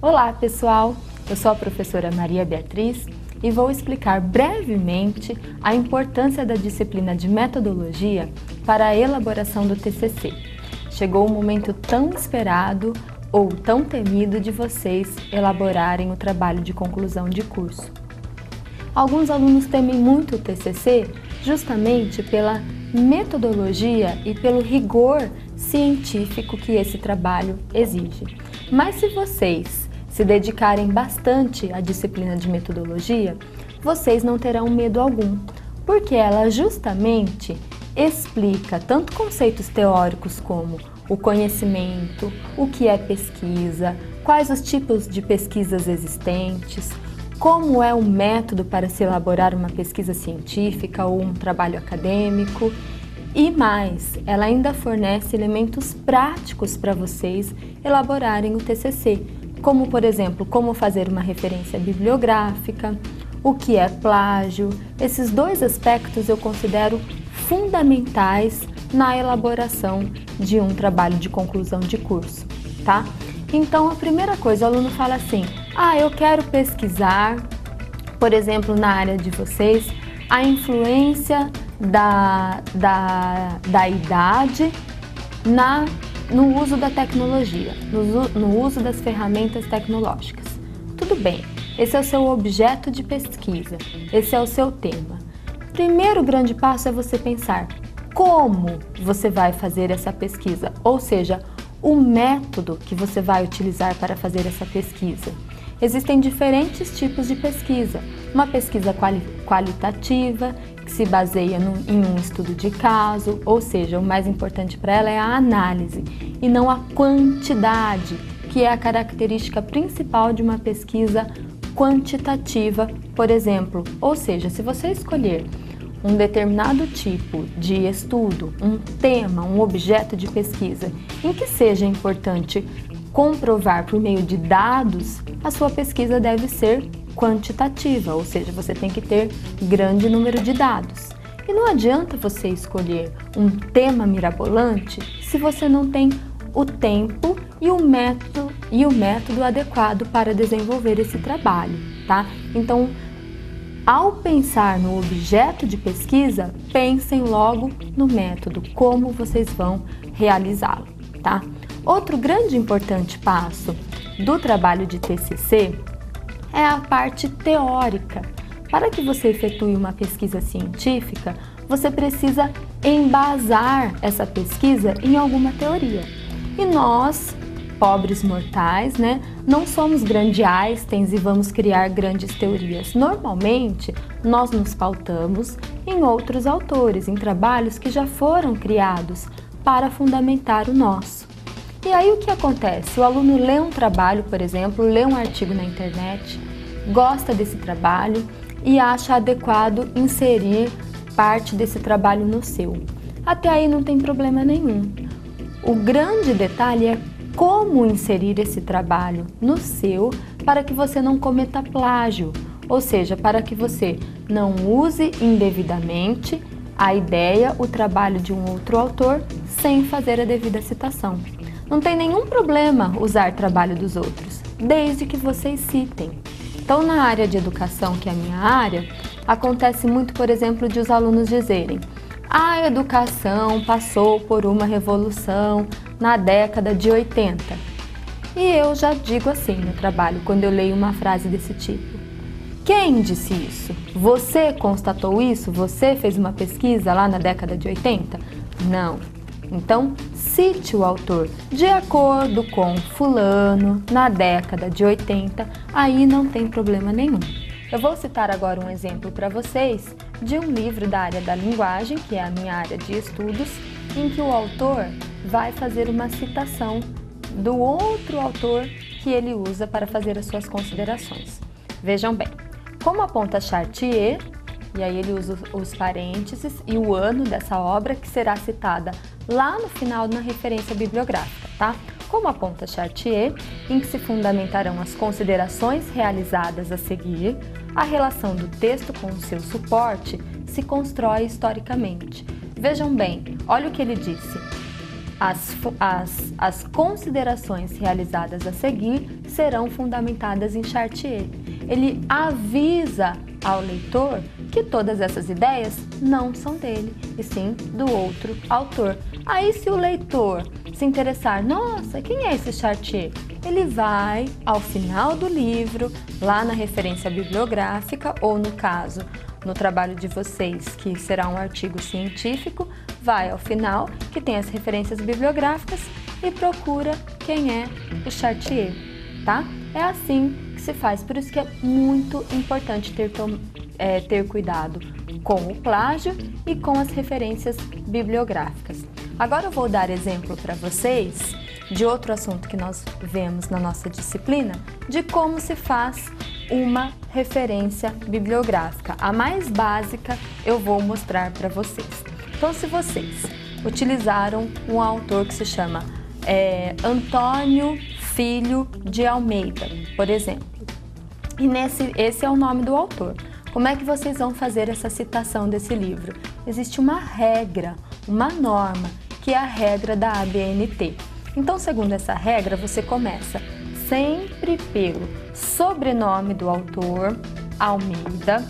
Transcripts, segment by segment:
Olá, pessoal! Eu sou a professora Maria Beatriz e vou explicar brevemente a importância da disciplina de metodologia para a elaboração do TCC. Chegou o momento tão esperado ou tão temido de vocês elaborarem o trabalho de conclusão de curso. Alguns alunos temem muito o TCC justamente pela metodologia e pelo rigor científico que esse trabalho exige. Mas se vocês se dedicarem bastante à disciplina de metodologia, vocês não terão medo algum, porque ela justamente explica tanto conceitos teóricos como o conhecimento, o que é pesquisa, quais os tipos de pesquisas existentes, como é o método para se elaborar uma pesquisa científica ou um trabalho acadêmico e mais, ela ainda fornece elementos práticos para vocês elaborarem o TCC, como por exemplo, como fazer uma referência bibliográfica, o que é plágio. Esses dois aspectos eu considero fundamentais na elaboração de um trabalho de conclusão de curso, tá? Então, a primeira coisa, o aluno fala assim: eu quero pesquisar, por exemplo, na área de vocês, a influência da idade no uso da tecnologia, no uso das ferramentas tecnológicas. Tudo bem, esse é o seu objeto de pesquisa, esse é o seu tema. Primeiro grande passo é você pensar como você vai fazer essa pesquisa, ou seja, o método que você vai utilizar para fazer essa pesquisa. Existem diferentes tipos de pesquisa. Uma pesquisa qualitativa, que se baseia em um estudo de caso, ou seja, o mais importante para ela é a análise e não a quantidade, que é a característica principal de uma pesquisa quantitativa, por exemplo. Ou seja, se você escolher um determinado tipo de estudo, um tema, um objeto de pesquisa, em que seja importante comprovar por meio de dados, a sua pesquisa deve ser quantitativa, ou seja, você tem que ter grande número de dados. E não adianta você escolher um tema mirabolante se você não tem o tempo e o método adequado para desenvolver esse trabalho, tá? Então, ao pensar no objeto de pesquisa, pensem logo no método, como vocês vão realizá-lo, tá? Outro grande e importante passo do trabalho de TCC é a parte teórica. Para que você efetue uma pesquisa científica, você precisa embasar essa pesquisa em alguma teoria. E nós, pobres mortais, não somos grandes Einsteins e vamos criar grandes teorias. Normalmente, nós nos pautamos em outros autores, em trabalhos que já foram criados para fundamentar o nosso. E aí o que acontece? O aluno lê um trabalho, por exemplo, lê um artigo na internet, gosta desse trabalho e acha adequado inserir parte desse trabalho no seu. Até aí não tem problema nenhum. O grande detalhe é como inserir esse trabalho no seu para que você não cometa plágio, ou seja, para que você não use indevidamente a ideia, o trabalho de um outro autor sem fazer a devida citação. Não tem nenhum problema usar trabalho dos outros, desde que vocês citem. Então, na área de educação, que é a minha área, acontece muito, por exemplo, de os alunos dizerem: a educação passou por uma revolução na década de 80. E eu já digo assim no trabalho, quando eu leio uma frase desse tipo: quem disse isso? Você constatou isso? Você fez uma pesquisa lá na década de 80? Não. Então, cite o autor. De acordo com fulano, na década de 80, aí não tem problema nenhum. Eu vou citar agora um exemplo para vocês de um livro da área da linguagem, que é a minha área de estudos, em que o autor vai fazer uma citação do outro autor que ele usa para fazer as suas considerações. Vejam bem, como aponta Chartier, e aí ele usa os parênteses e o ano dessa obra que será citada lá no final na referência bibliográfica, tá? Como aponta Chartier, em que se fundamentarão as considerações realizadas a seguir, a relação do texto com o seu suporte se constrói historicamente. Vejam bem, olha o que ele disse. As considerações realizadas a seguir serão fundamentadas em Chartier. Ele avisa ao leitor que todas essas ideias não são dele, e sim do outro autor. Aí, se o leitor se interessar, nossa, quem é esse Chartier? Ele vai ao final do livro, lá na referência bibliográfica, ou no caso, no trabalho de vocês, que será um artigo científico, vai ao final, que tem as referências bibliográficas, e procura quem é o Chartier, tá? É assim que se faz, por isso que é muito importante ter cuidado com o plágio e com as referências bibliográficas. Agora eu vou dar exemplo para vocês de outro assunto que nós vemos na nossa disciplina, de como se faz uma referência bibliográfica. A mais básica eu vou mostrar para vocês. Então, se vocês utilizaram um autor que se chama Antônio Filho de Almeida, por exemplo, e esse é o nome do autor. Como é que vocês vão fazer essa citação desse livro? Existe uma regra, uma norma, que é a regra da ABNT. Então, segundo essa regra, você começa sempre pelo sobrenome do autor, Almeida,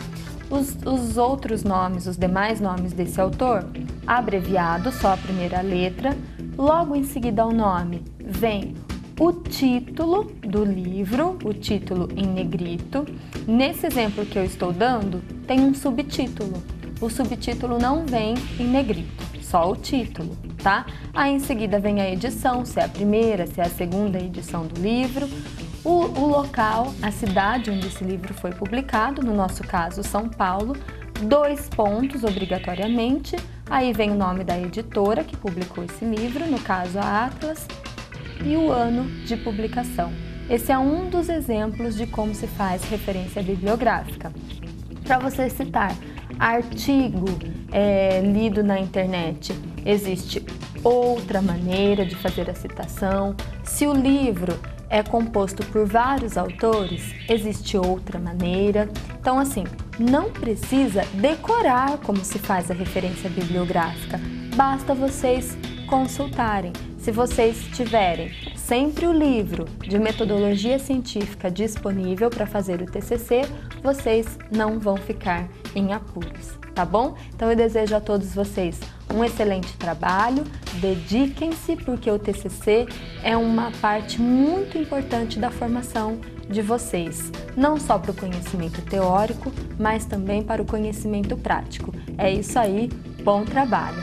os outros nomes, os demais nomes desse autor, abreviado, só a primeira letra. Logo em seguida ao nome vem o título do livro, o título em negrito. Nesse exemplo que eu estou dando, tem um subtítulo. O subtítulo não vem em negrito, só o título, tá? Aí em seguida vem a edição, se é a primeira, se é a segunda edição do livro, o local, a cidade onde esse livro foi publicado, no nosso caso São Paulo, 2 pontos obrigatoriamente, aí vem o nome da editora que publicou esse livro, no caso a Atlas, e o ano de publicação. Esse é um dos exemplos de como se faz referência bibliográfica. Para você citar artigo lido na internet, existe outra maneira de fazer a citação. Se o livro é composto por vários autores, existe outra maneira. Então, assim, não precisa decorar como se faz a referência bibliográfica, basta vocês consultarem. Se vocês tiverem sempre o livro de metodologia científica disponível para fazer o TCC, vocês não vão ficar em apuros, tá bom? Então eu desejo a todos vocês um excelente trabalho, dediquem-se porque o TCC é uma parte muito importante da formação de vocês, não só para o conhecimento teórico, mas também para o conhecimento prático. É isso aí, bom trabalho!